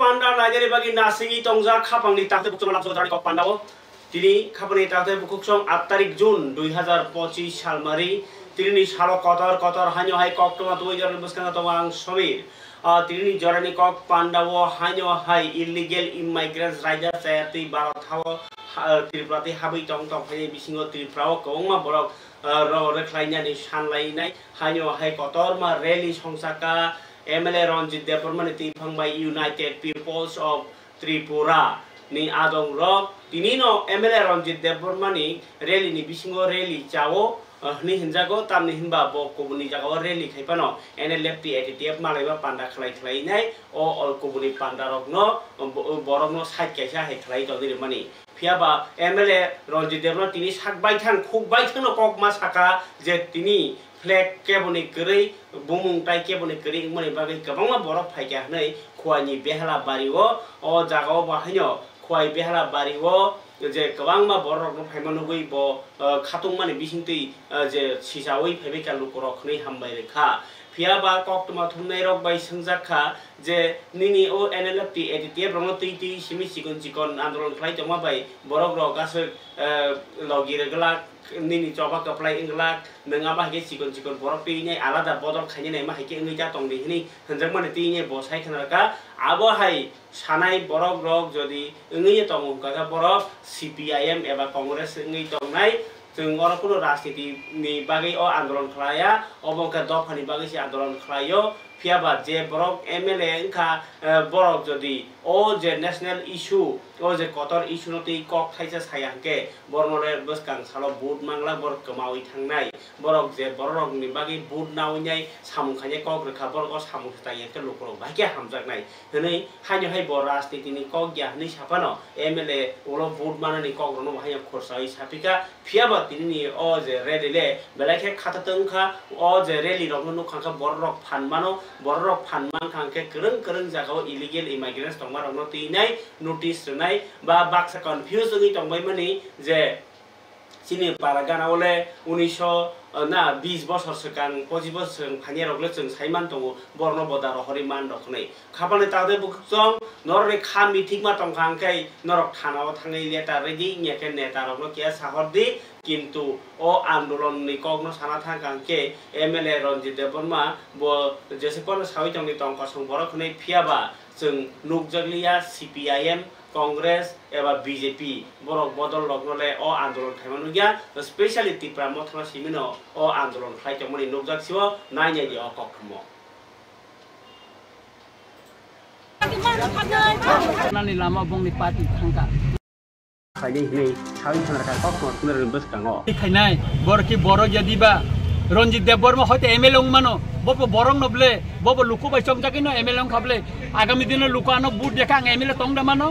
panda najari bagi nasingi tongja khapangni takte bukso lapso jari kok pandao tini khapani takte bukuksong 8 tarik Jun 2025 সাল mari tini salo kotor hanyo hai kok toma tuoi jari buskanga tomang somir tini jorani kok pandao hanyo hai illegal immigrants raja sayati barat hawo Tripurati habi tong hai bisingo Tripurao kongma borok reklainya ni sanlainai hanyo hai kotor ma rally songsaka MLA Ranjit Debormani Tipangbai United Peoples of Tripura ni adong rok tinino MLA Ranjit Debormani rally ni bisingo rally chawo ni hinjago tam ni hinba bo kobuni jago rally khaipano NLFT ATTF malaiba panda khlai nai o kobuni panda rokno borokno side kaisa hai khlai todiri mani Fiaba MLA Ranjit Debormani tini sakbai thang khukbai thang kok ma saka je tini flag keboni keri bumung tai keboni keri mani bagai kabangma borok phaikya nei khwani behla bariwo o jagao bahanyo khwai behla bariwo je kabangma borok no phaimanugui bo khatung mani bisingtui je sisawi phaibe kalu korok nei hambai rekha Fiaba koktoma thumnai rok bai sangjakha je nini o NLFT ATTF rong tui simi sikon andolon khlai tongma bai borok rok gasuk logire glak nini coba keplai inglak nengaba ke sikon borok pinya alada bodol khanya nei ma hike ngija tongdi hini hanjak mane tinya bosai khanaka abo hai sanai borok rok jodi ngi tong ka borok CPIM eba Congress ngi tongnai जों और कुनो राजनीति नि बागै ओ आन्दोलन खलाया अबंका दफानि बागै से आन्दोलन खलायो फियाबा जे बरक MLA इंखा बरक जदि ओ जे नेशनल इशू ओ जे कतर इशू नति कक थाइसा सायाके बरनले बसकां सालो बुट मांगला बरक कमावि थांनाय बरक जे बरक नि बागै बुट नावनाय सामुखाने कक रेखा बरक सामु थायके लोकरो बाके हामजाकनाय हनै हानि हाय बर राजनीति नि कक ग्याहनि सापानो MLA ओलो बुट माननि कक रनो हाय खरसाय सापिका फियाबा तिनि ओ जे रेलिले बेलाखे खातातंखा ओ जे रेलि रकनो नुखांखा बरक फानमानो borok phanman khangke kereng jagao illegal immigrants tongma rokno tinai notice runai ba baksa confuse ngi tongbai mani je sini paragana ole 1920 বছর সেকান 25 বছর ফানি রগলে जों সাইমান তঙ্গো বর্ণ বদার হরিমান রখनै খাপানে তাদে বুকজং নররে খামি ঠিকমা তংখাংkai নরক থানাও থাঙै लेटा रेडी नेके नेता रगनो के साहरदि किन्तु ओ आन्दोलन नि कगनो साना थांखांके MLA रंजित देबरमा बो जेसेकोन सावि तंगनि तंका सं बरखनै फियाबा जों नुकजगलिया CPIM Congress एबा BJP borok bodol lognole o आन्दोलन थाइमानुगिया स्पेशली त्रिपुरा मथना सिमिनो o आन्दोलन खाइतमनि नुकजाksiwo नायनाय di o kokmo nani lama bongni party thangka खाइदे हिनै सावि थांरका kokmo तुनर बसकांगो खाइनाय बरकी बरो जदिबा रंजित देबबर्मा हयतो MLA मानो बबो बरं नबले बबो लुकु बाइसम जाकिनो MLA खाबले आगामी दिनो लुकानो बुट देखा MLA तंगदा मानो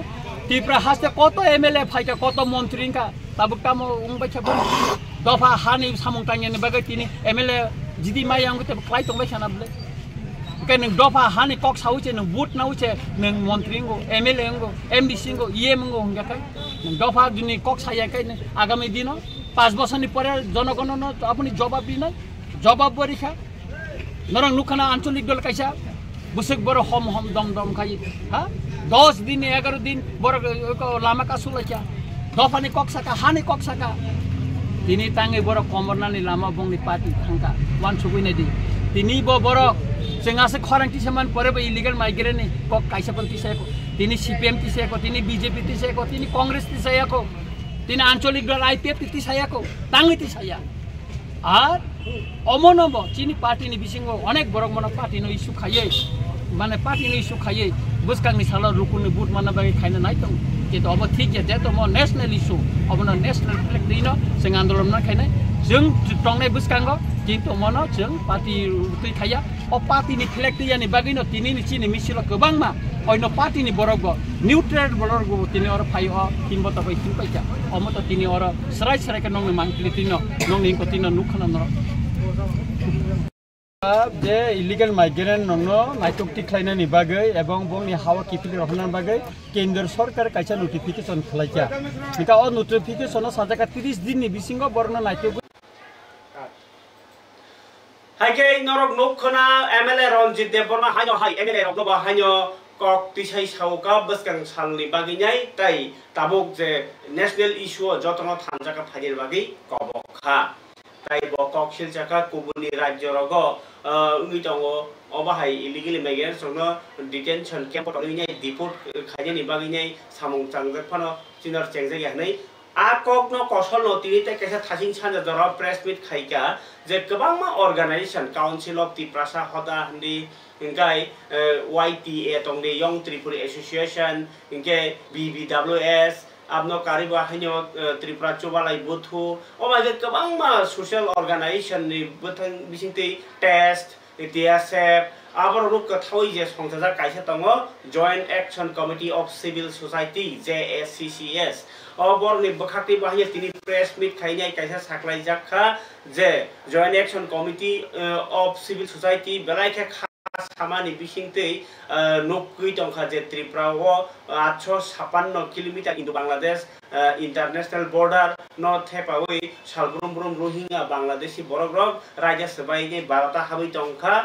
Tripura haste koto MLA faika koto montri ka tabuk tamo ungbai chabon dofa hani samung tanya ni bagai tini MLA jidi mayang kita klai tong bai sana ble kan neng dofa hani kok sauce neng but nauce neng montri ngo MLA ngo MDC ngo IM ngo hingga kai neng dofa juni kok saya kai agami dino 5 বছর ni pore জনগণন আপনি জবাব দিনা জবাব পরীক্ষা নরং নুখানা আঞ্চলিক দল কাইসা বুসক বড় হম দম খাই হ্যাঁ 10 दिन 11 दिन बर लामा का सुलचा दफानि कक्साका हानि कक्साका तिनी तांगे बर कमरनानि लामा बंगनि पार्टी थांका वान सुगुइने दि तिनी बर जोंहासे खरांथि समान परेबो इलिगल माइग्रेन्ट नि कक काइसापन तिसायको तिनी CPM तिसायको तिनी BJP तिसायको तिनी कांग्रेस तिसायको तिनी आञ्चलिक दल IPF तिसायको तांगे तिसाया আর অমনব চিনি পার্টি নি বিসিঙ্গ অনেক বড় বড় পার্টি নো ইস্যু খাইয়ে মানে পার্টি নি ইস্যু খাইয়ে বুসকাংনি সালা রুকুনি বুট মানা বাগে খাইনা নাই তো কিন্তু अब ঠিক যে তো মো ন্যাশনাল ইস্যু অবন ন্যাশনাল ফ্ল্যাগ দিনো जों आन्दोलन ना खाइनाय जों टंनाय बुसकांग কিন্তু মনো जों पार्टी रुतै खाया अ पार्टी नि फ्ल्যাग दियानि बागैनो तिनि नि चिनि मिसिल गोबांमा अयनो पार्टी नि बरगो निउट्रेल बरगो तिनि अर फाइयो तिनबो त बै तिनपाइका अमत तिनि अर सराय के नंनि मांगलि तिनो नंनि को तिनो नुखना न जे इलिगल माइग्रेन्ट नंनो नाइटक टिख्लायनायनि बागै एबं बंनि हावा किपिलि रखनायनि बागै केन्द्र सरकार कायसा नोटिफिकेशन खलायजा बिका अ नोटिफिकेशन साजाका 30 दिननि बिसिंगो बरनो नाइटक हाइके नरक नोखना MLA रंजित देबबर्मा हाइनो हाइ MLA रगबा हाइनो kok tisai sauka beskang salni bagi nyai tai tabuk je national issue jotono thanjaka phajir bagi kobokha tai bo kok silchaka kubuni rajyo rogo ungi tongo obahai illegal migrants no detention camp to nyai deport khajani bagi nyai samung changjak phano chinar chengje ganai a kok no kosol no tirite kaisa thasing chanja jara press meet khaika je kwbangma organization council of Tiprasa hoda handi ingkai YTA tongde Young Tripura Association ingke BBWS abno kariba hanyo Tripura Chobalai Buthu omaga kwbangma social organization ni buthang bisingti test TSF আবার রূপ কথাই যে সংসদা কাইসা তঙ্গ joint action committee of civil society JSCCS অবরনি বখাতি বাহিয়ে তিনি প্রেস মিট খাইনাই কাইসা সাকলাই জাখা যে joint action committee of civil society বেলাইখা সামানি বিসিংতেই নকুই টংখা যে ত্রিপুরা ও 856 kilometre Indo Bangladesh international border north হেপাওই সালগ্রম ব্রম রোহিঙ্গা বাংলাদেশি বরগ্রব রাজ্য সভায় যে 12টা হাবি টংখা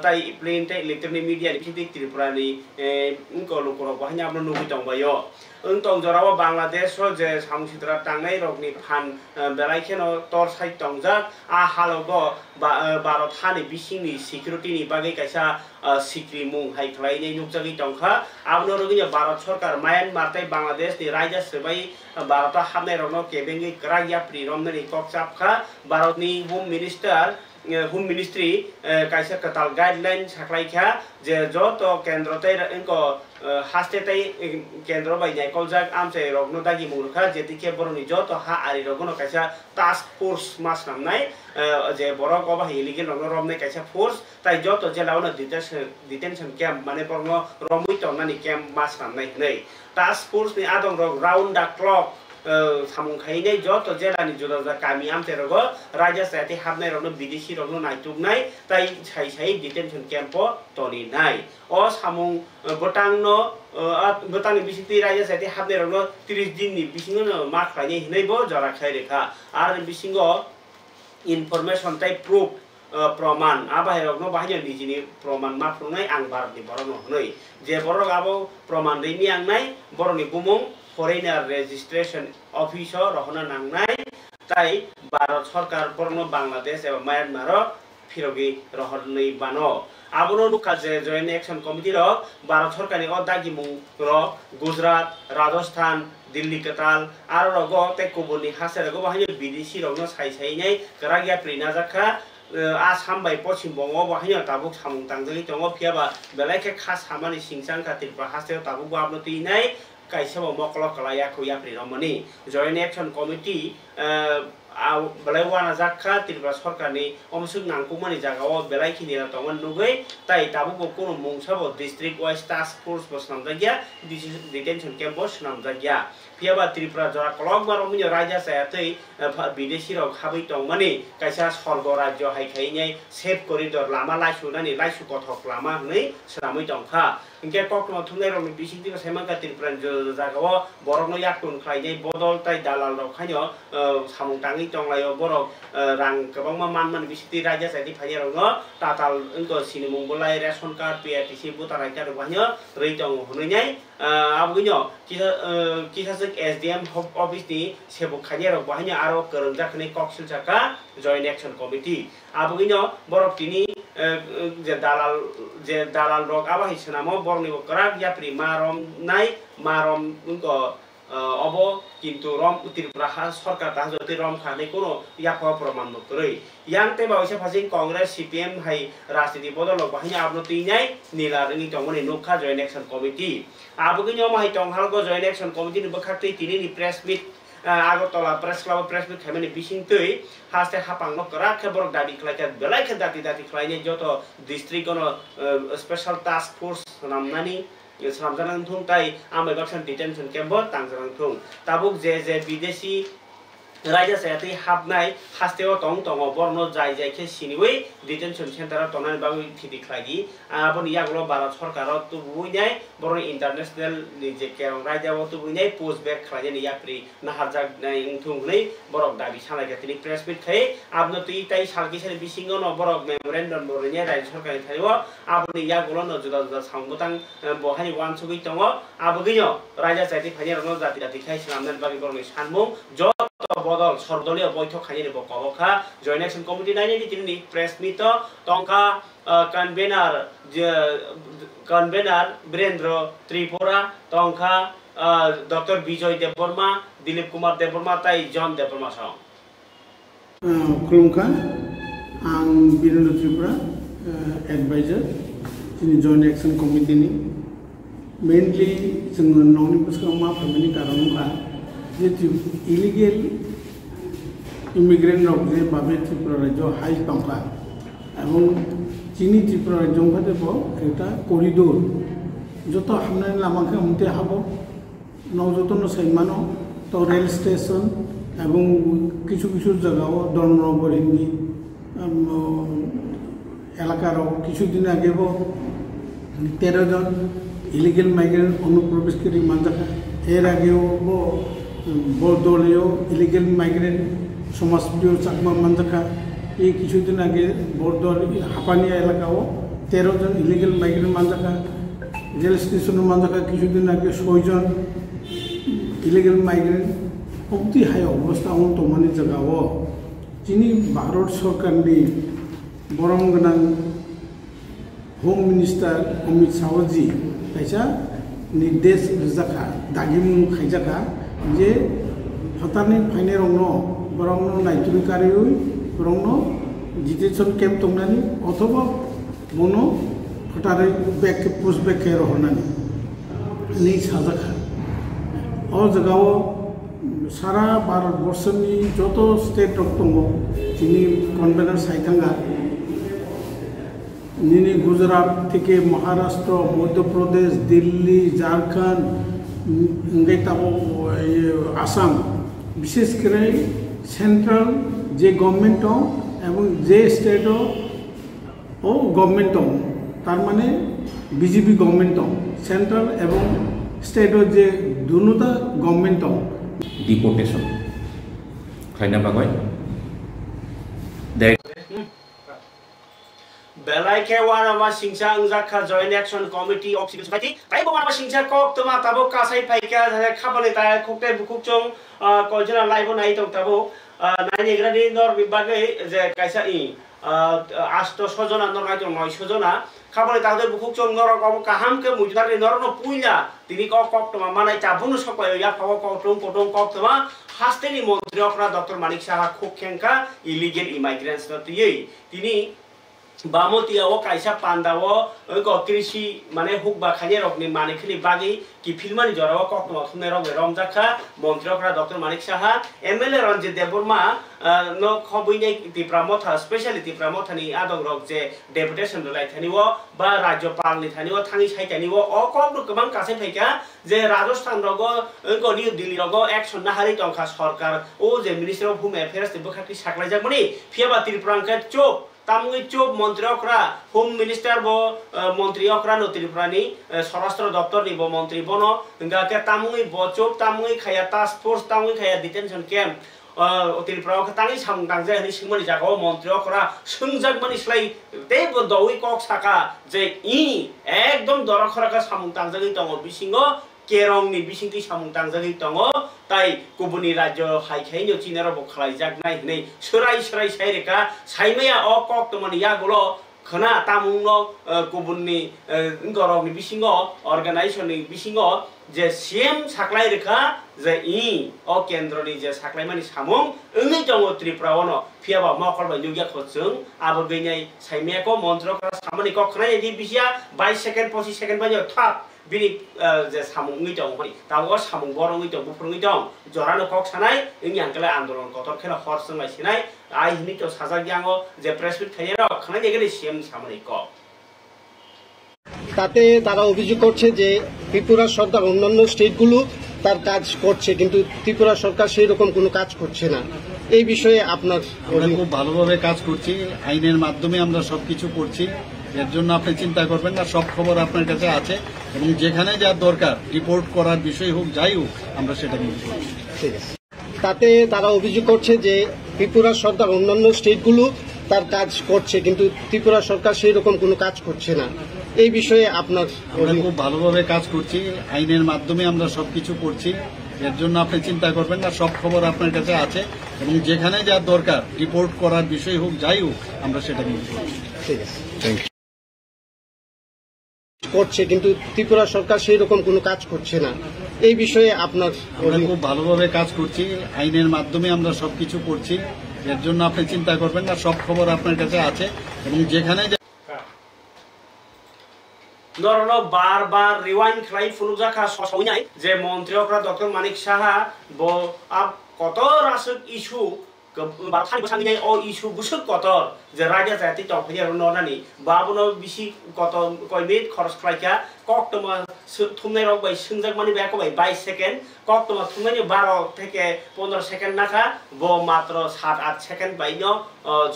তাই প্লেনতে ইলেকট্রনিক মিডিয়া বিসিংতে ত্রিপুরানি ইনকলকর বাহানি আপনি নকুই টংবায়ো তং জরাও বাংলাদেশ যে সামসিদ্রা টাঙ্গাই রগনি ফান বেলাইখেন তর সাই টংজাক আ হালগ ভারত হানি বিসিংনি সিকিউরিটিনি বাগै কাইসা সিক্রি মুং হাই খালাইনাই নুকজাগি টংখা আবনো রগিনি ভারত সরকার মায়ানমার তাই বাংলাদেশ ni রাজ্য সভায় ভারত হামনাই রগনো কেবেঙ্গি গ্রাগিয়া প্রি রমনানি ককচাপখা ভারতনি হোম মিনিস্ট্রি কাইসা কাতাল গাইডলাইন সাকলাইখা যে যত কেন্দ্রতে ইনকো হাস্তেতাই কেন্দ্র বাইনাই কলজাক আমসে রগনো দাগি মুরখা যেদিকে বরনি যত হা আরি রগনো কাইসা টাস্ক ফোর্স মাস নামনাই যে বড় কবা ইলিগেল রগনো রমনাই কাইসা ফোর্স তাই যত জেলাওনো ডিটেনশন ক্যাম্প মানে পরনো রমুই টংনানি camp mass নামনাই nei task force ni adong rog round the clock samung khainai joto jelani juda kami amte rogo raja sati habnai rogno bideshi rogno naituknai tai sai detention camp toni nai o samung botangno botangni bisiti raja sati habnai rogno 30 din ni bisingo ma khlainai hinai bo jara khai rekha ar bisingo information tai proof প্রমাণ আবাহে রগনো বাহিনী Nizhny প্রমাণ মা প্রনাই আং ভারতনি বরনো হনই যে বড় আবো প্রমাণ Remi আংনাই বড়নি বুমুং foreigner registration officer রহনা নাংনাই তাই ভারত সরকার বরনো বাংলাদেশ এবং মায়ানমার ফিরগি রহনই বানো আবনো লুকা যে জয়েন্ট অ্যাকশন কমিটি র ভারত সরকারি অদাগি মুং র গুজরাট রাজস্থান দিল্লি কাতাল আর রগ তে কুবনি হাসে রগ বাহিনী বিদেশি রগনো সাই নাই গরাগিয়া প্রিনা জাখা आसाम बाय पश्चिम बंग बाहाय ताबुक सामुं तांजलि दङ फियाबा बेलायखे खास सामानि सिंसां खातिर बाहासे ताबुक बाबनो तिनाय काइसाबो मकल कलाया खुया प्रिरमनि जॉइंट एक्शन कमिटी बेलाय वाना जाखा त्रिपुरा सरकारनि अमसुक नांगौमानि जागाव बेलायखिनि दंमोन नुगै ताइ ताबुक कोनो मुंसाबो डिस्ट्रिक्ट वाइज टास्क फोर्स बसनामजागिया डिटेंशन कैम्प बसनामजागिया फियाबा त्रिपुरा जरा कलक बारमिनि राजा सायातै विदेशी रग हाबै दंमानि काइसा सर्ग राज्य हाइखाइनाय सेफ करिडर लामा लाइसुनानि लाइसु कथक लामा हनै सरामै दंखा इंके कक्टमा थुनाय रग बिसिंति सेमांका त्रिपुरा जागाव बरगनो याकुन खाइनाय बदल ताइ दालाल रग खाइनो सामुं ताङि टंलायो बरक रां गोबांमा मानमान बिसिंति राजा साइति फाइया रगनो टाटाल इंको सिनिमुं बोलाय ration card PRTC voter iota रग बाहिनो रै दङ हनैनाय आबगिनो किसासक SDM ऑफिस नि सेबक खाइया रग बाहिनो आरो करं जाखनै कक्सिल जाका जॉइंट एक्शन कमिटी आबगिनो बरक तिनि जे दालाल रग आबाहि सनामो बरनि बकराक याप्रि मारम नाय मारम उनको अबो किन्तु रम त्रिपुरा सरकार ताजते रम खाने कोनो याफा प्रमाण नकरै यांते बावैसे फासिं कांग्रेस CPM हाय राजनीति बदल बाहिनी आपनो तिनाय निलारनि तंगनि नोखा जॉइंट एक्शन कमिटी आबगिनो माहि तंगहालगो जॉइंट एक्शन कमिटी नि बखातै तिनि प्रेस मिट आगरतला प्रेस क्लब प्रेस मिट खामानि बिसिंतै हास्ते हापांनो करा खबर दाबि खलायका बेलायखे दाति खलायने जतो डिस्ट्रिक्ट स्पेशल टास्क फोर्स नामनानि सामजानां थुं ताइ आमै बाक्सन डिटेंशन कैम्प तांजानां थुं ताबुक जे विदेशी রাইজা সায়াতি হাবনাই হাস্তেও টং টং বর্ণ যাই যাইকে সিনিওই ডিটেনশন সেন্টার টনানি বাবু থিদি খাইগি আবন ইয়াগুলো ভারত সরকার তো বুইনাই বড় ইন্টারন্যাশনাল যে কেরং রাইজাও তো বুইনাই পোস্ট ব্যাক খাইনি ইয়াপ্রি নাহারজাক থুংলাই বরক দাবি সালাইকে তিনি প্রেস মিট খাই আপনি তুই তাই সালকি সারি বিসিঙ্গ ন বরক মেমোরেন্ডাম বরনিয়া রাজ্য সরকারি থাইব আপনি ইয়াগুলো ন জুদা জুদা সাংগতাং বহানি ওয়ান সুগি দङ আবগিনো রাইজা সাইতি ফাইনি রং জাতি জাতি খাই সামনান বাগি বরনি সানমু বদল সর্বদলীয় বৈঠক খাইনি বকবখা জয়েন্ট অ্যাকশন কমিটি নাইনি তিনি প্রেস মিট টংকা কনভেনার বীরেন্দ্র ত্রিপুরা টংকা ডক্টর বিজয় দেববর্মা দিলীপ কুমার দেববর্মা তাই জন দেববর্মা সহ खुलुमखा आं बीरेन्द्र त्रिपुरा एडभाइजर जोंनि जॉइंट एक्शन कमिटिनि मेनलि जोङो न'नि बुस्थुआव मा फोरमायनि कारनखा जितु इलिगेल इमिग्रेन्ट रक जे माबे त्रिपुरा राज्य हाई टंका এবং চিনি ত্রিপুরা রাজ্য দেব একটা করিডোর যত হামনাই লামাকে উমতে হাব নজতন সাইমানো তো রেল স্টেশন এবং কিছু কিছু জায়গাও ধর্মনগর হিন্দি এলাকার কিছুদিন আগে 13 জন ইলিগেল মাইগ্রেন্ট অনুপ্রবেশকারী মানজাকা এর আগেও বড়দলীয় ইলিগেল মাইগ্রেন্ট সমাজপ্রিয় চাকমা মানজাকা এই কিছুদিন আগে বড়দল হাপানিয়া এলাকাও 13 জন ইলিগেল মাইগ্রেন্ট মানজাকা রেল স্টেশনের মানজাকা কিছুদিন আগে 6 জন ইলিগেল মাইগ্রেন্ট অতি হাই অবস্থা তমানি জায়গাও যিনি ভারত সরকারনি বরং গোনাं হোম মিনিস্টার অমিত শাহজি কাইসা নির্দেশ রিজাখা দাগিমু খাইজাখা যে হতানি ফাইনে রংनो বরং নাইতুরিকারি বরং ডিটেনশন ক্যাম্প তংনানি অথবা মনো ফটারে ব্যাক পোস্ট ব্যাক রহনানি নি সাজাখা ও জায়গাও সারা ভারতবর্ষনি যত স্টেট দङ যিনি কনভেনার সাইথাঙ্গা নিনি গুজরাট থেকে মহারাষ্ট্র মধ্যপ্রদেশ দিল্লি ঝাড়খণ্ড আসাম বিশেষ করে সেন্ট্রাল যে গভর্নমেন্ট দङ এবং যে স্টেট ও গভর্নমেন্ট দङ তার মানে বিজেপি গভর্নমেন্ট দङ সেন্ট্রাল এবং স্টেট যে দুটা গভর্নমেন্ট দङ deportation খাইনা বাগৈ Belai Kewana Singsa Zaka Joint Action Committee of Civil Society. Taiwan Singsa Kok, Tomatabo, Kasai Paika, Kabaleta, Cocktail Bukchong, Kojana Live on Night of Tabo, Nani Gradinor, Vibage, the Kaisai, Asto Sozona, no right on my Sozona, Kabaleta Bukchong, Nor Kahamka, Mujari, Norno Puya, Tiniko Kok to Mamana Tabunus, Yapo, Koton Koktoma, Hasteni Montreal, Dr. Manik Saha Kokenka, illegal immigrants not the Tini. Bamotia o kaisa pandawo ko krishi mane huk ba khanye rokni mane khili bagi ki filmani jarawa kokno thune rok romjakha montrokra Dr. Manik Saha MLA Ranjit Deborma no khobuine tipramotha specially tipramothani adong rok je deputation lai thaniwo ba rajyopal ni thaniwo thangi sai thaniwo o kokno kabang kasai phaika je Rajasthan rogo ko New Delhi rogo action na hari tongkha sarkar o je Minister of Home Affairs te bukhati saklai jamani phiaba Tripurangka chop Tamui chop Montreokra, Home Minister bo Montreokra no Tripurani, Sorastro Doctor ni bo Montri bono, ngake tamui bo chop tamui khaya task force tamui khaya detention camp. Tripura tangi samdangje ni singmani jago Montreokra sungjak mani slai te bo doi kok saka je I ekdom dorokhara ka samdangje tongo bisingo Kerong ni bising ti samung tangjagi tongo tai kubuni rajo haikhai no chinero bo khlaijak nai nei surai saireka saimaya o kok tomani yagulo khana tamung no kubuni ngorong ni bisingo organization ni bisingo je CM saklai rekha je I o kendro ni je saklai mani samung ungi tongo Tripura ono phiaba mokol ba yugya khotsung abo geinai saimaya ko Montreokra samani kok khana ji bisia 22 second 25 second ba yo thap Bini je samung ngi dong bani tawo samung borong ngi dong bufur ngi dong jorano kok sanai yang kala andolon kotor khela horsung lai sinai ai hini to sajagiango je press meet khayero khana jegele CM samani ko তাতে তারা অভিযোগ করছে যে ত্রিপুরা সরকার অন্যান্য স্টেটগুলো তার কাজ করছে, কিন্তু ত্রিপুরা সরকার সেই রকম কোনো কাজ করছে না। এই বিষয়ে আপনার? আমরা খুব ভালোভাবে কাজ করছি, আইনের মাধ্যমে আমরা সবকিছু করছি, এর জন্য আপনি চিন্তা করবেন না। সব খবর আপনার কাছে আছে এবং যেখানে যা দরকার রিপোর্ট করার বিষয় হোক যাই হোক আমরা সেটা কিন্তু করছি। ঠিক আছে। তাতে তারা অভিযোগ করছে যে ত্রিপুরা সরকার অন্যান্য স্টেটগুলো তার কাজ করছে, কিন্তু ত্রিপুরা সরকার সেই রকম কোনো কাজ করছে না। এই বিষয়ে আপনার? আমরা খুব ভালোভাবে কাজ করছি, আইনের মাধ্যমে আমরা সবকিছু করছি, এর জন্য আপনি চিন্তা করবেন না। সব খবর আপনার কাছে আছে এবং যেখানে যা দরকার রিপোর্ট করার বিষয় হোক যাই হোক আমরা সেটা কিন্তু করছি। ঠিক আছে। করছে, কিন্তু ত্রিপুরা সরকার সেই রকম কোনো কাজ করছে না। এই বিষয়ে আপনার? আমরা খুব ভালোভাবে কাজ করছি, আইনের মাধ্যমে আমরা সবকিছু করছি, এর জন্য আপনি চিন্তা করবেন না। সব খবর আপনার কাছে আছে এবং যেখানে ধরো বারবার রিওয়াইন্ড খাই ফুনুজাখা সসইনাই যে মন্ত্রীরা ডক্টর মানিক সাহা কত রাসক ইস্যু বাথানি বসানি ও ইস্যু বুসুক কত যে রাজা জাতি টফিয়া ননানি বাবুনো বিসি কত কয় মিনিট খরচ খাইকা কক্টমা থুমনাই রক বাই সিংজাক মানি ব্যাক বাই 22 সেকেন্ড কক্টমা থুমনাইনি 12 থেকে 15 সেকেন্ড নাখা ব মাত্র 7-8 সেকেন্ড বাইন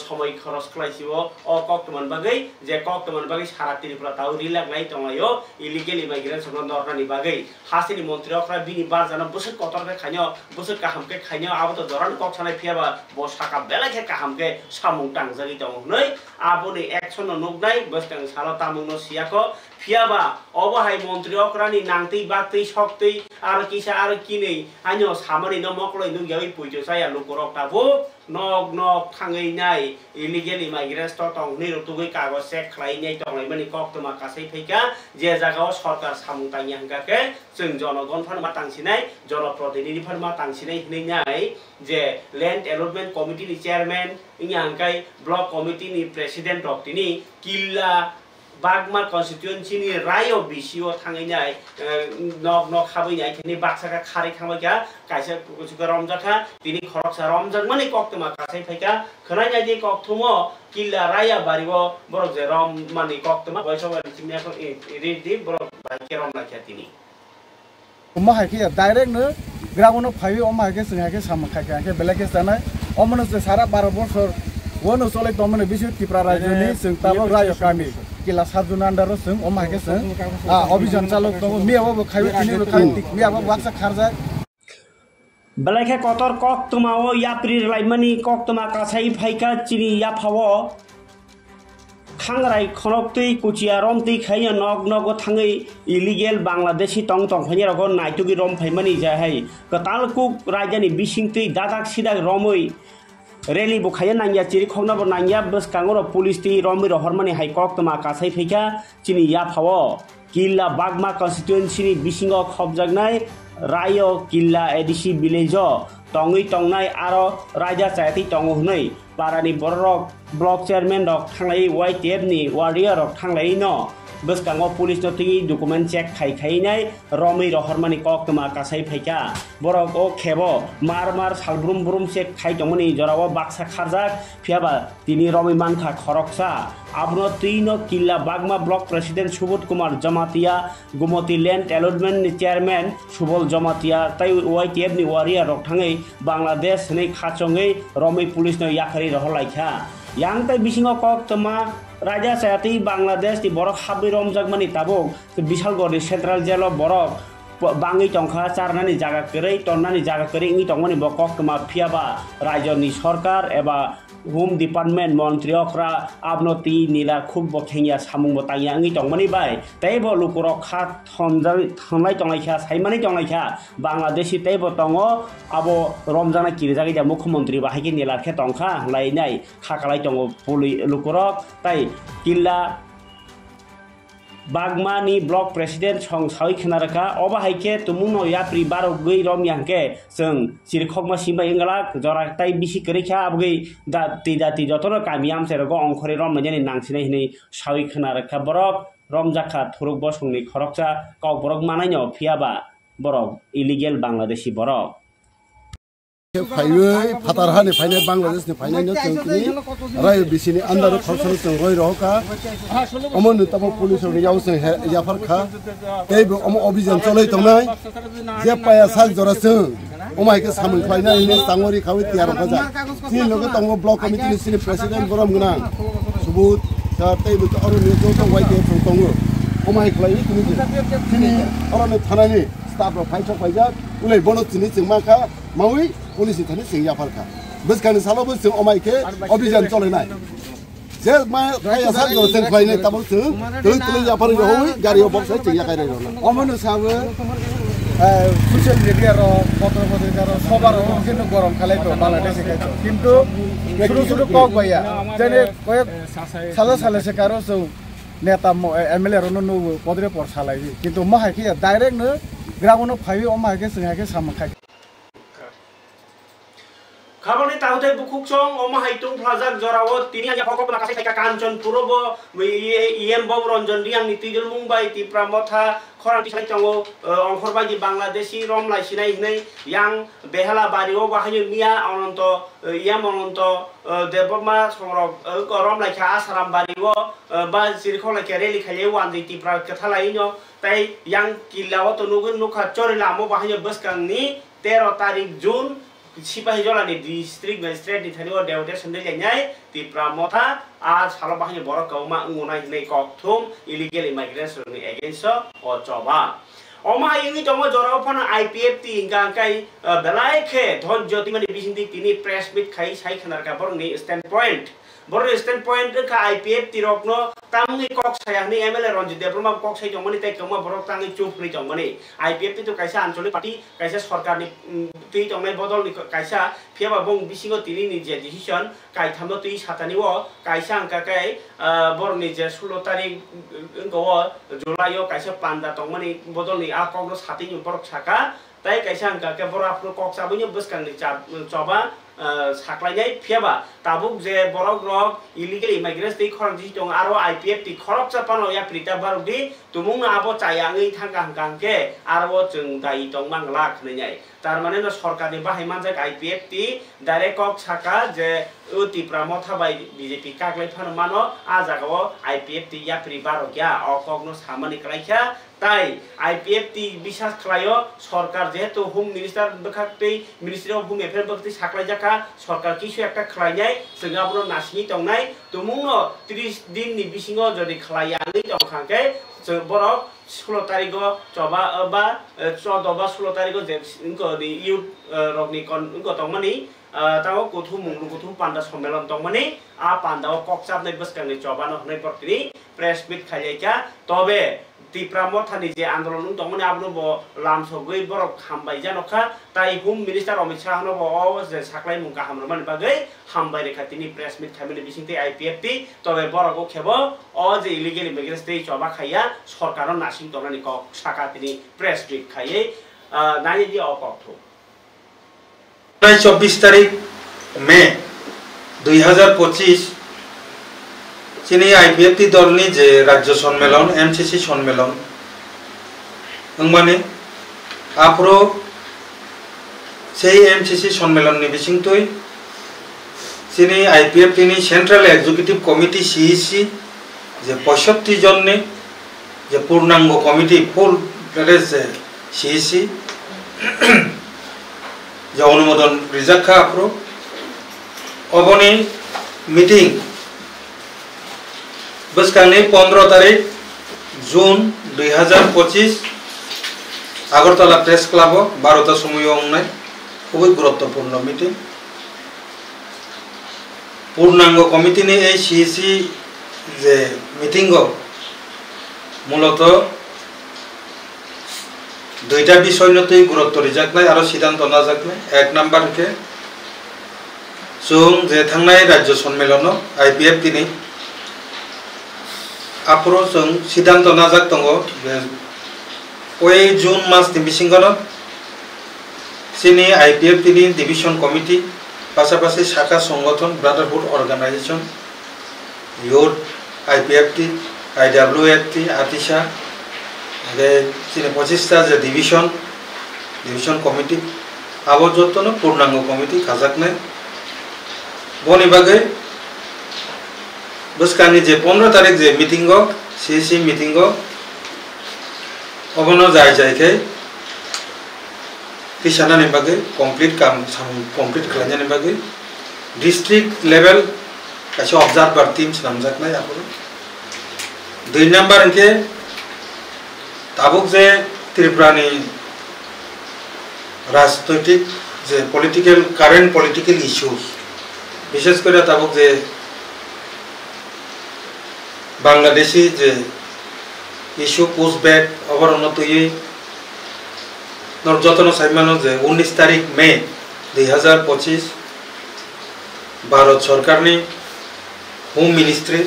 সময় খরচ খাইছিব ও কক্টমান বাগৈ যে কক্টমান বাগৈ সারা ত্রিপুরা তাও রিলাক লাই টমাयो ইলিগেল ইমিগ্রেশন নরনানি বাগৈ হাসিনি মন্ত্রীরা বিনি বার জানা বুসুক কতরকে খাইनो বুসুক কাহামকে খাইनो আবত দরান ককছানাই ফিয়াবা ব সাকা বেলাকে কাহামকে সাमुं টাংজাগি दंनै आबोनि एक्शन नुगनाय बस्तां सालो तामुंनो सियाको फियाबा अबहाय मन्त्री अक्रानि नांतै बातै सक्तै आरो किसा आरो किनै आइनो सामनि न मकलै नुग्यावै पुइतो साया लुकरक ताबो नग नग थाङै नाय इलिगेल इमाइग्रेन्स तो तंगनि रुतुगै कागज चेक खालायनाय दंलै माने कक्टमा कासै फैका जे जागाव सरकार सामुं तांनि हांगाके जों जनगण फारमा तांसिनाय जनप्रतिनिधि फारमा तांसिनाय हिनैनाय जे लैंड एलटमेंट कमिटी नि चेयरमैन इनि हांगाय ब्लॉक कमिटी नि प्रेसिडेंट रक्तिनि किल्ला बागमा कन्स्टिट्युएन्सी नि रायो बिसिओ थाङैनाय नग नग खाबैनाय थिनि बाक्साका खारै खामैका काइसा कुचुका रमजाखा तिनि खरकसा रमजाक माने कक्टमा कासै फैका खनायनाय दि कक्टमो किल्ला राया बारिबो बरक जे रम माने कक्टमा बैसबारि तिमियाको रेदि बरक बाइके रमलाख्या तिनि अमा हाइके डाइरेक्ट नो ग्राउन्ड फाइव अमा हाइके सिंहाके सामखाके हाइके बेलेके जानाय अमनो से सारा 12 बছর वनो सले तमने बिसु त्रिपुरा राज्यनि जों ताबो रायो गामि किला साजुन आन्डार जों अमा हाइके जों अभियान चालक दङ मियाबो खाइबो तिनिबो खाइ मियाबो बाक्सा खारजा बेलेके कतर कक्टमाओ याप्रिल लाइमानि कक्टमा कासाइ फाइका चिनि याफावो खांराय खनक्तै कुचिया रमतै खाइया नग नग थाङै इलिगेल बांलादेशी टंग टंग फाइनि रग नाइटुगि रम फाइमानि जाहाय कतालकुक राज्यनि बिसिंतै दादाक सिदा रमै रेली बुखाया नांगिया चिरि खंनाबो नांगिया बसकांगरो पुलिस ति रमै रहरमानि हाइ कक्टमा कासाइ फैका चिनि याफावो किल्ला बागमा कन्स्टिट्युएन्सी नि बिसिङाव खबजागनाय रायो किल्ला एडिसि विलेज टंगै टंगनाय आरो राजा चायति टंग हुनै पारानि बररक ब्लॉक चेयरमैन रक थांलाय वाइटीएफ नि वारियर रक थांलाय न बसकांगो पुलिस न तिगि डकुमेन्ट चेक खाइनाय रमै रहरमानि कक्टमा कासाइ फैका बरक ओ खेबो मार मार सालब्रुम ब्रुम चेक खाइ दंमनि जराव बाक्सा खारजाक फियाबा तिनि रमै मानखा खरकसा आबनो तीनो किल्ला बागमा block president Subodh Kumar Jamatia गुमती land एलटमेंट नि चेयरमैन सुबल जमातिया तै वाइटीएफ नि वारियर रक थाङै बांलादेश नै खाचङै रमै पुलिस न याखारि रहलाइखा yang tai bisingo कक्टमा राजा चायति बांलादेश नि बरक हाबै रमजागमानि ताबक बिशालगढ़ सेंट्रल जेल बरक बाङै टंखा चारनानि जागा करै टन्नानि जागा करै इंगि टंगमानि ब कक्टमा फियाबा राज्यनि सरकार एबा होम डिपार्टमेंट मंत्री अखरा आबनति नीला खुब बखेंया सामुं बताया अंगि टंगमानि बाय तैबो लुकुरक खा थंनाय टंगायखा साइमानि टंगायखा बांलादेशी तैबो टंगो आबो रमजाना किरजागि दा मुख्यमंत्री बाहायके नीलाखे टंखा लायनाय खाखालाय टंगो पुलि लुकुरक तै किल्ला बागमानि ब्लॉक प्रेसिडेंट सं साइ खनारका अबाहायके तुमुनो याप्रि बारो गै रम यांके जों सिरखकमा सिमबा इंगलाक जरा ताइ बिसि करेखा आबगै दाति जतन कामियाम सेरगो अंखरे रम मजेनि नांसिनाय हिनै साइ खनारका बरक रमजाखा थुरुक बसंनि खरकसा कक बरक मानायनो फियाबा बरक इलिगेल बांलादेशी बरक फाइवे फातारहानि फाइनाय बांलादेशनि फाइनायनो जोंनि राय बिसिनि आन्दार फावसन जों रय रहका अमन तब पुलिस याव जों याफारखा तेबो अम अभियान चलै तंनाय जे पाया साल जरासों अमायके सामोन फाइनायनि तांगरि खावि तियार खजा सि लोगो तंग ब्लक कमिटिनि सिनि प्रेसिडेन्ट गरम गना सुबुत सा तेबो अरनि जों वाइके तंग अमाय खलाय सिनि अरनि थानायनि स्टाफ फाइटक फाइजा उलै बनोतिनि जों माखा मावै पुलिस थाने सिं याफारखा बसखानि सालाबो जों अमायके अभियान चलायनाय जे माया सा जों फाइनाय ताबो जों तुलै याफार होय गारियाव बक्स जों याखाय रहना अमनु साबो सोशल मीडिया रो पत्रकार सबार किन्तु गरम खालायतो बांलादेश किन्तु सुरु सुरु कक गया जेने कयक साला साला से कारो सौ नेता एमएलए रो नो पदरे पर सालाय किन्तु माहायके डाइरेक्ट नो ग्राउन्ड फाइव अमायके जोंहाके सामखाय खाबने ताउते बुकुक सं अमा हाइतुं फ्लाजाक जरावो तिनि आजा फकप लाकासे थाइका कांचन पुरबो इएम बब रंजन रियां नितिजल मुंबाई तिप्रा मथा खरांति साइ तंगो अंखरबाजी बांलादेशी रमलाइ सिनाय हिनै यां बेहाला बारिओ बाहाय मिया अनंत इएम अनंत देबमा संरक रमलाइखा आसाराम बारिओ बा सिरखलाइखा रेलि खाले वानदि तिप्रा कथालाइनो ताइ यां किलाव तनुगन नुखा चोरिलामो बाहाय बसकांनि 13 तारिख जून सिपाही जलानि डिस्ट्रिक्ट मजिस्ट्रेट निथानिओ देवते सन्देलायनाय तिप्रा मथा आज सालो बाहाय बरक कौमा उंगनाय हिनै ककथुम इलिगेल इमाइग्रेशन एगेन्स्ट अ चबा अमा यंनि तमो जराव फन आईपीएफटी इंगांकाय बेलायखे धन ज्योतिमनि बिसिंदि तिनि प्रेस मीट खाइ साइ खनारका बरनि स्टैंड पॉइंट का आईपीएफटी रकनो तांगि कक सायानि एमएलए रंजित देब्रमा कक साइ जमनि तै कमा बरक तांगि चुपनि जमनि आईपीएफटी तो कायसा आंचलिक पार्टी कायसा सरकारनि ति तंनाय बदलनि कायसा फेबा बं बिसिङो तिनि नि जे डिसिजन कायथामनो ति सातानिओ कायसा अंकाकाय बरनि जे 16 तारिख गो जुलाइओ कायसा पान्दा तंमनि बदलनि आ ककनो सातिनि बरक साका ताइ कायसा अंकाके बराफनो कक साबैनि बसकांनि चबा साख्लायनाय फेबा ताबुक जे बरक रक इलिगेल इमाइग्रेशन ति खरंजि दं आरो आईपीएफ ति खरक जापानो या प्रिता बारुदि तुमुं आबो चायांगै थांगा हांगांके आरो जों दाइ दं मांगला खनैनाय तार माने न सरकारनि बाहाय मानजाक आईपीएफ ति डाइरेक्ट कक साका जे तिप्रा मथा बाय बीजेपी कागलै फानो मानो आ जागाव आईपीएफ ति या प्रि बारो क्या अ ककनो सामानि क्लाइखा ताइ आईपीएफ ति बिसास खलायो सरकार जेहेतु होम मिनिस्टार बखाक्तै मिनिस्ट्री अफ होम एफेयर बखति साख्लाय जाका सरकार किसु एकटा खलायनाय जोंगाबो नासिनि तंनाय तुमुंनो 30 दिन नि बिसिङो जदि खलायानि तंखांके बरक 16 तारिख चबा बा 14 बा 16 तारिख जे इनको युथ रगनि इनको तंमनि ताव कुथु मुंगु कुथु पान्दा सम्मेलन तंमनि आ पान्दाव ककसाबनै बसकांनि चबानो हनै परतिनि प्रेस मीट खायलायका तबे तिप्रा मथानि जे आन्दोलन तंमनि आबनो ब लामसगै बरक हामबाय जानखा ताइ होम मिनिस्टार अमित शाह नो ब जे साख्लाय मुंगा हामरमानि बागै हामबाय रेखातिनि प्रेस मीट खायमनि बिसिंते आईपीएफटी तबे बरकौ खेबो अ जे इलिगेल इमिग्रेशन चबा खाया सरकारन नासिं तंनानि कक साकातिनि प्रेस मीट खायै नायदि अ ककथु 24 तारिख मे 2025 चीनी आईपीएफटी दलनि जे राज्य सम्मेलन एमसीसी सम्मेलन माने आपरो सेई एमसीसी सम्मेलन नि बिसिंतै चीनी आईपीएफटी नि सेंट्रल एग्जीक्यूटिव कमिटी सीईसी जे 65 जननि जे पूर्णांग कमिटी फुल प्लेस सीईसी जे अनुमोदन रिजाखा आपरो अबनि मीटिंग बसकांनि 15 तारिख जून 2025 आगरतला प्रेस क्लब 12टा समय अंगनाय खूब गुरुत्वपूर्ण मीटिंग पूर्णांग कमिटी ने सीईसी जे मीटिंग मूलत दुईटा विषय नतै गुरुत्व रिजाखनाय आरो सिद्धांत नाजाखनाय एक नम्बर के जों जे थांनाय राज्य सम्मेलन आईपीएफटी नि आपरो जों सिद्धांत नाजाक दंगो ओइ जून मास नि बिसिंगनो सिनि आईपीएफटी नि डिविजन कमिटी पासापासि शाखा संगठन brotherhood organisation youth IPFT IWFT आतिशा जे 25टा जे division committee abo jottono purnango committee khajaknai boni bagai buskani je 15 tarik je meeting go CC meeting go obono jai kai kisana ni bagai complete kam complete khalanya ni bagai district level kaisa observer teams namjaknai aporo 2 number ke tabuk je Tripurani রাজনৈতিক যে political current political issues বিশেষ করে তাবক যে বাংলাদেশি যে issue pushback অবরণত যত্ন সাইমানো যে 19 তারিখ মে 2025 Bharat সরকারনি home ministry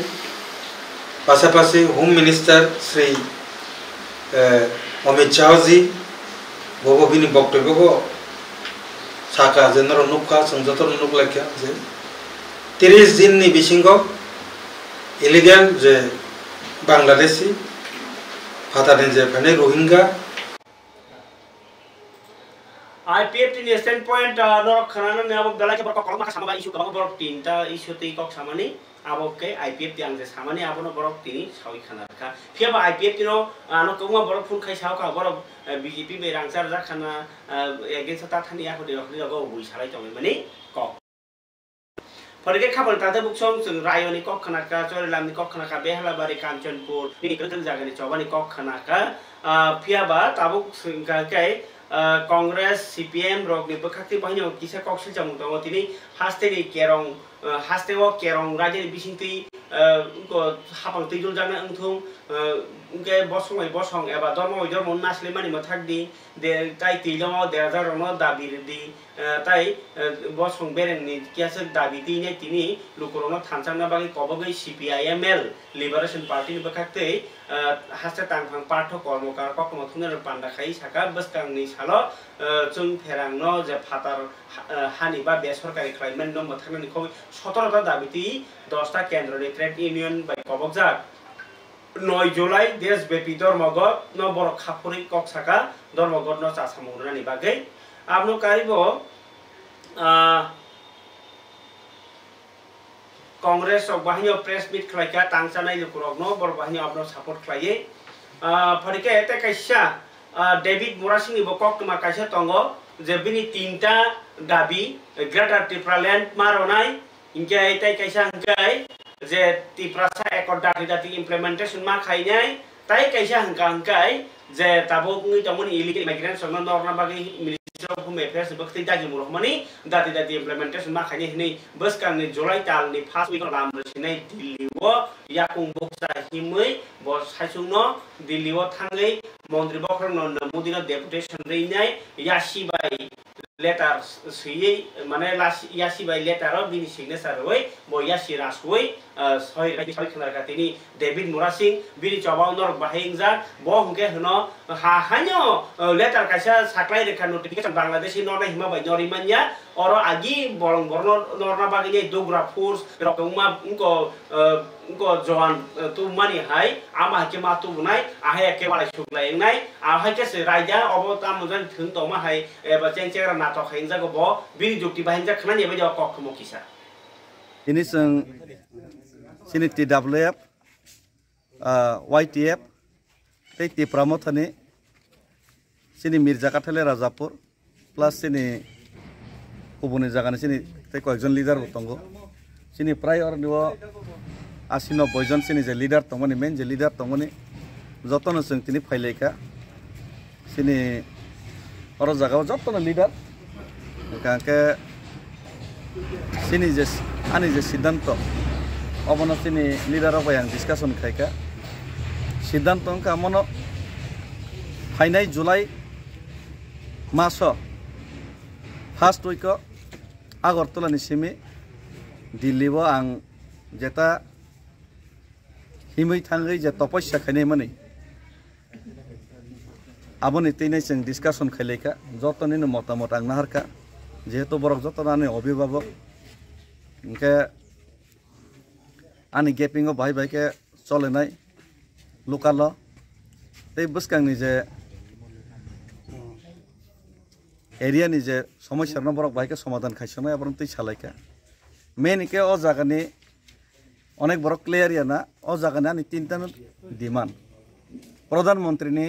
পাশাপাশি home minister Shri Amit Shahji bobo bini bokto bobo saka jenero nukka sangjotor nuk lakya je 30 din ni bisingo illegal je bangladeshi phataden je phane rohingya IPF tin standpoint no khana ne abo dalai ke bor kolma ka samaba issue kabang bor tinta issue tei kok samani abo ke IPF tiang je samani abo no bor tini sawi khana ka phiaba IPF tino ano kongma bor phun khai saw ka bor BJP be rangsar ja khana against ta thani ako de go bui salai tong mani kok Pergi kapal tata buksong sung rayo ni kok khana ka chore lam ni kok khana ka behala bari Kanchanpur ni ketel jaga ni choba ni kok khana ka phiaba tabuk sung ka kai Congress CPM rok ni bekhakti bahino kisa koksil jamung tongo tini haste ni kerong haste wo kerong raja ni bisingti ko hapang tijul jana engthung ke bosong eba dormo nasle mani mathak di de tai tilomo de hazar no dabi di tai bosong bereng ni kiasa dabi ti ne tini lukorono thansang na bagi kobogai CPIML Liberation Party ni bekhakti haste tangphang parthok kormokar kokmo thuner panda khai saka baskang ni salo chung pherang no je phatar hani ba besorkari khlaiman no mathakna ni khoi 17 ta dabiti 10 ta kendro ni trade union bai kobokjak 9 July দেশব্যাপী ধর্মঘট ন বড় খাপুরি কক্সাকা ধর্মঘট ন চাসামুরানি বাগে আপনো Karib Congress of বাহিনী press meet খাইকা তাংসানাই লুকুরক ন বড় বাহিনী আপনো সাপোর্ট খাইয়ে ফরিকে এতে কাইসা ডেভিড মোরাসিংনি বকক তোমা কাইসা তঙ্গ যে বিনি তিনটা দাবি গ্রেটার ত্রিপুরা ল্যান্ড মারনাই ইনকে এটাই কাইসা হংকাই যে ত্রিপুরা একর দাতি ইমপ্লিমেন্টেশন মা খাইনাই তাই কাইসা হংকাই যে তাবুকনি তমনি ইলিগেল ইমিগ্রেন্ট সমান নরনা বাগি মিনিস্টার অফ হোম এফেয়ার্স বক্তি দাগি মুরহমানি দাতি ইমপ্লিমেন্টেশন মা খাইনি হনি বসকাংনি জুলাই তালনি ফার্স্ট উইক রাম রসিনাই দিল্লিও ইয়াকুং বক্সা হিমৈ ব সাইসুনো দিল্লিও থাঙ্গৈ মন্ত্রী বখর নমুদিনা ডেপুটেশন রেইনাই ইয়াসি বাই letter sui mane yasi by letter of bini signature hoy bo yasi ras hoy soi khana ka tini David Morasing bini chawang nor bahingja bo hungke hno ha hanyo letter kaisa saklai rekha notification Bangladeshi norna hima by norimanya oro agi borong borno norna bagini dogra force rokuma unko joan tu mani hai ama ke ma tu bunai ahe ke balai suklai nai ahe ke se raja obota mujan thung to ma hai eba chengchera na to khainja go bo bini jukti bahinja khana ni ba jo kok mo kisa ini sing sini TWF YTF tei Tipramot thani sini Mirzakathale Rajapur plus sini ubuni jagani sini tei koekjon leader botongo sini pray or niwo 80-90 জন sini je leader tongoni main je leader tongoni jotono sing tini phaileka sini oro jagao jotono leader kangke sini je ani je siddhanto obono sini leader of yang discussion khaika siddhanto ka mono phainai July maso first week Agartala ni simi Delhi bo ang jeta himai thangai je tapasya khainai mani aboni teinai sing discussion khaileka jotoni no motamot ang naharka jehetu borok jotonani অভিভাবক ইনকে ani gaping bai bai ke chole nai lokal tei buskang ni je एरियानि जे समस्या बरक बाहायके समाधान खायसनाय आबार तै सालायका main इके अ जागानि अनेक बरक clear याना अ जागानि आंनि तीनटा डिमान्ड प्रधानमन्त्रीनि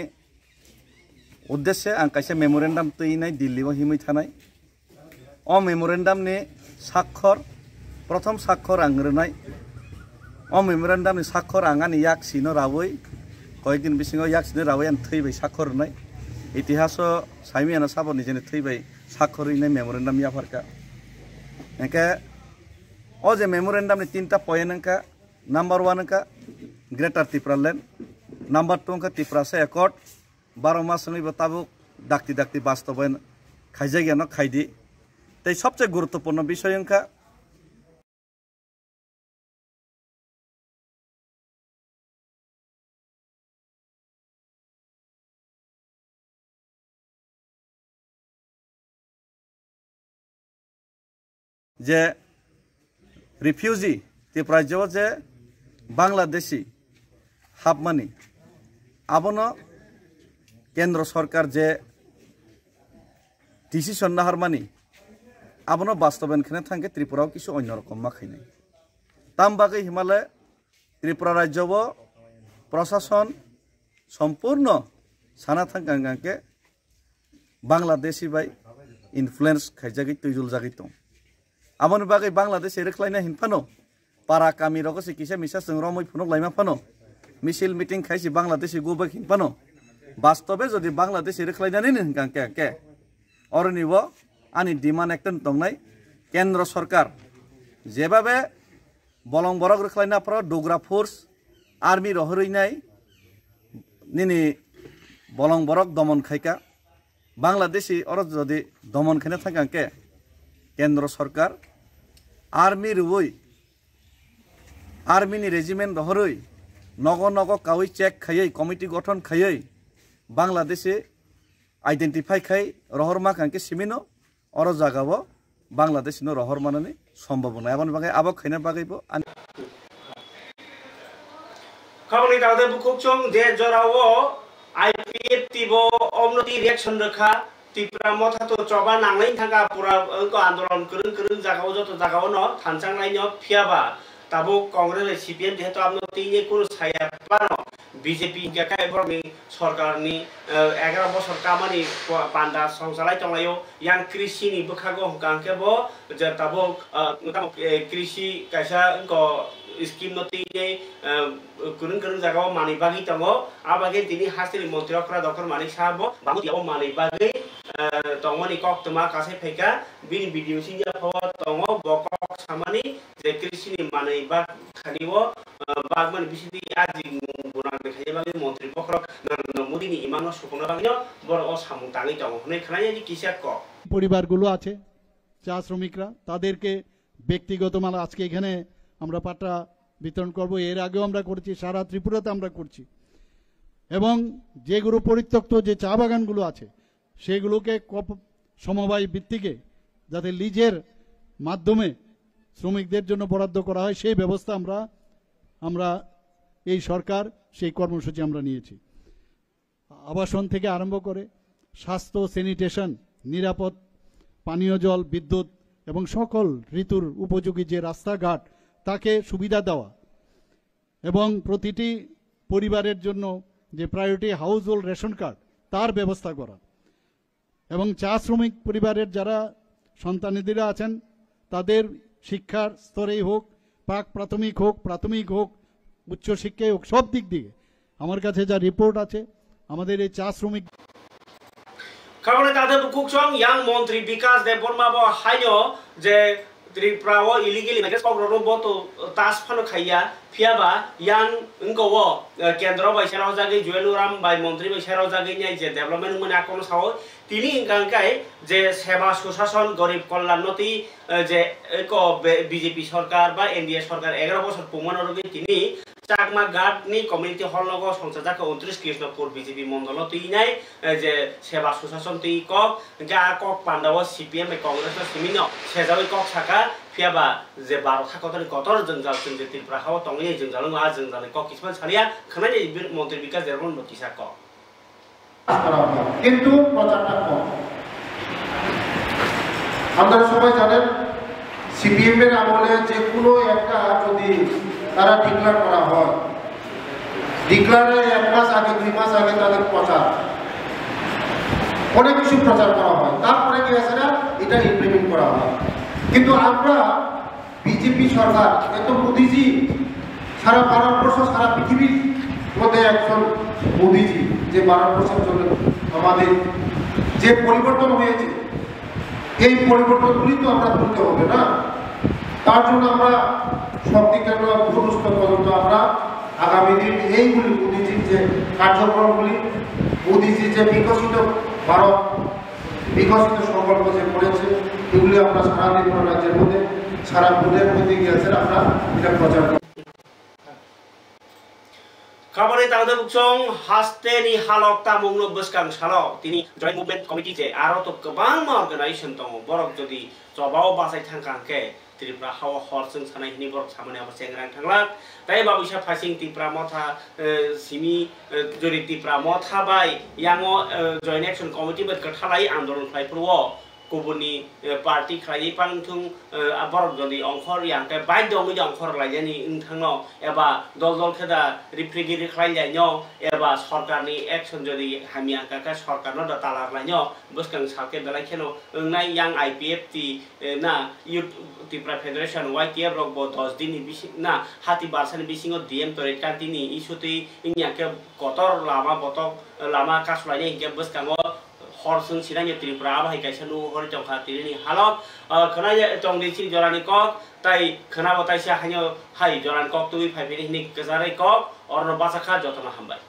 उद्देश्य आं कायसे मेमोरेन्डाम तैनाय दिल्लीआव हिमै थानाय अ मेमोरेन्डामनि साक्षर प्रथम साक्षर आं होनाय अ मेमोरेन्डामनि साक्षर आं आंनि याकसिनो रावै कयेकदिन बिसिङाव याकसिनो रावै आं थैबाय साक्षर होनाय इतिहास साइमियाना साबरनि जेने थैबाय साक्षर होनाय मेमोरेन्डाम याफारका एके अ जे मेमोरेन्डामनि तीनटा पॉइंट अंका नंबर 1 अंका ग्रेटर त्रिपुरालैंड नंबर 2 अंका त्रिपुरासे एकॉर्ड 12 मास संगैबो ताबुक डाक्ति डाक्ति बास्तबायन खायजागियानो खायदि तै सबसे गुरुत्वपूर्ण विषय अंका जे रिफ्यूजी त्रिपुरा जे बांग्लादेशी हाबमानी आबनो केंद्र सरकार जे डिसिशन नाहारमानी आबनो बास्तबायन खेने थांगे त्रिपुराव किसु अन्य रकम माखायनाय ताम बागै हिमालय त्रिपुरा राज्यव प्रशासन सम्पूर्ण साना थांगांगांके बांग्लादेशी बाय इनफ्लुएंस खायजागै तैजुल जागै दं आमन बागै बांग्लादेश रेखलायना हिनफानो पारा कामी रगसे किसे मिसा जों रमै फुनक लाइमा फानो मिसिल मिटिं खायसि बांग्लादेशी गुबा हिनफानो वास्तवे जदि बांग्लादेश रेखलायनानै हिनगांके के अरनिबो आनि डिमान्ड एकटन दंनाय केंद्र सरकार जेबाबे बलं बरक रेखलायना पर डोगरा फोर्स आर्मी रहरैनाय निनि बलं बरक दमन खायका बांग्लादेशी और जदि दमन खायना थांगांके केंद्र सरकार आर्मी रुई आर्मी रेजिमेंट रहरै नग नग कावै चेक खायै कमिटी गठन खायै बांग्लादेशे आइडेंटिफाई खाई रहरमा कांके सिमिनो और जागाव बांग्लादेश नो रहरमानानि सम्भावना आबन बागै आबो खैना बागैबो खाबनि दादे बुखुकचों जे जरावो आईपीएफ तिबो अमनति रिएक्शन रखा त्रिपुरा मथा तो चबा नांलाइन थांगा पुरा अंको आंदोलन करन करन जागाव जतो जागाव न थानचांलाइन फियाबा ताबो कांग्रेस सीपीएम जेहेतु आपनो तीने कुल साया पानो बीजेपी के कायबरनि सरकारनि 11 बছর कामानि पांडा संसालाय तंलायो यां कृषिनि बखागो गांकेबो जे ताबो कृषि कायसा को स्कीम नतीजे कुरुन कुरुन जागाव मानि बागै तंगो आबागे दिनि हासिल मन्त्रिफोरा डॉक्टर मानिक साहब बामुदियाव मानि बागै तंगनि कक्तमा कासे फेका बिन भिडियो सिंजा फवा तंगो बकक सामानि जे कृषिनि मानि बा खानिबो बागमान बिसिदि आजि गुना देखाय बागै मन्त्रि पखरक नरेंद्र मोदीनि इमानो सुखना बागै बर अ सामु ताङै तंगो हनै खानाय जे किसा क পরিবারগুলো আছে চা শ্রমিকরা তাদেরকে ব্যক্তিগত মাল আজকে এখানে আমরা পাটা বিতরণ করব এর আগেও আমরা করেছি সারা ত্রিপুরাতে আমরা করছি এবং যেগুলো পরিত্যক্ত যে চা বাগানগুলো আছে সেগুলোকে সমবায় ভিত্তিকে যাতে লিজের মাধ্যমে শ্রমিকদের জন্য বরাদ্দ করা হয় সেই ব্যবস্থা আমরা এই সরকার সেই কর্মসূচি আমরা নিয়েছি আবাসন থেকে আরম্ভ করে স্বাস্থ্য স্যানিটেশন নিরাপদ পানীয় জল বিদ্যুৎ এবং সকল ঋতুর উপযোগী যে রাস্তাঘাট তাকে সুবিধা দেওয়া এবং প্রতিটি পরিবারের জন্য যে priority house hold ration card তার ব্যবস্থা করা এবং চা শ্রমিক পরিবারের যারা সন্তানেরা আছেন তাদের শিক্ষার স্তরেই হোক প্রাথমিক হোক উচ্চ শিক্ষায় হোক সব দিক দিয়ে আমার কাছে যা রিপোর্ট আছে আমাদের এই চা শ্রমিক খাবনে তাদের বুকুকসং ইয়াং মন্ত্রী বিকাশ দেববর্মা বো হাইও যে त्रिपुराव इलिगेल माइग्रेट पग्रम बतो तास फानो खाइया फियाबा यां इंगो केंद्र बायसाराव जागे जुएलुराम बाय मंत्री बायसाराव जागे न्याय जे डेवलपमेंट मने आकोन साव तिनि इंगांकाय जे सेवा सुशासन गरीब कल्याण नति जे को बीजेपी सरकार बा एनडीए सरकार 11 বছর প্রমাণ রগে तिनि चाकमा गाटनि कम्युनिटी हल नगो संसाजाका 29 कृष्णपुर बीजेपी मंडल तैनाय जे सेवा सुशासन तै कक गा कक पांडाव सीपीएम कांग्रेस सिमिनो सेजाबै कक साका फियाबा जे 12 थाखतनि कतर जंजाल जों जे त्रिपुरा हाव तंगै जंजाल आ जंजाल कक किसमान सालिया खनाय मंत्री विकास देरबन नटिसा कक কিন্তু প্রচারটা কম আপনারা সবাই জানেন সিপিএম এর আমলে যে কোনো একটা যদি তারা ডিক্লার করা হয়, ডিক্লারের 1 মাস আগে 2 মাস আগে তাদের প্রচার অনেক কিছু প্রচার করা হয়, তারপরে কি আছে না এটা ইমপ্লিমেন্ট করা হয়। কিন্তু আমরা বিজেপি সরকার এত মোদিজি সারা ভারতবর্ষ সারা পৃথিবীর মধ্যে একজন মোদিজি যে ভারতবর্ষের জন্য আমাদের যে পরিবর্তন হয়েছে এই পরিবর্তনগুলি তো আমরা তুলতে হবে না। তার জন্য আমরা সব দিকে ভূতস্থ পর্যন্ত আমরা আগামী দিন এইগুলি মোদিজির যে কার্যক্রমগুলি, মোদিজির যে বিকশিত ভারত বিকশিত সংকল্প যে করেছে এগুলি আমরা সারা ত্রিপুরা রাজ্যের মধ্যে সারা ভোটের মধ্যে গিয়েছে আমরা এটা প্রচার করি। Kabari tangda buksong haste ni halok ta mungno beskang salok tini joint movement committee je aro to kebang ma organization tong borok jodi jobao basai thangkang ke Tripura hawa horseng sanai hini borok samane aba sengrang thanglak tai babisa phasing Tripura motha simi jori Tripura motha bai yango joint action committee bet kathalai andolon khlai purwo kubuni party khlai pangthung borok jodi ongkhor yang te bai dong ni ongkhor laijani ingthangno eba dol kheda refrigerator khlai jaino eba sarkarni action jodi hamia kaka sarkarno da talar laino buskang sake dalai kheno nai yang IPF ti na youth Tripura Federation YTF rok bo 10 din ni bising na hati barsani bisingo DM tore kantini isuti ingya ke kotor lama botok lama kasulanya ingya buskango horsung sinanya Tripura abai kaisanu hori jongkha tirini halok khana tongdi sing jorani kok tai khana botai sia hanyo hai joran kok tui phai bini ni kesarai kok orno basakha jotona hambai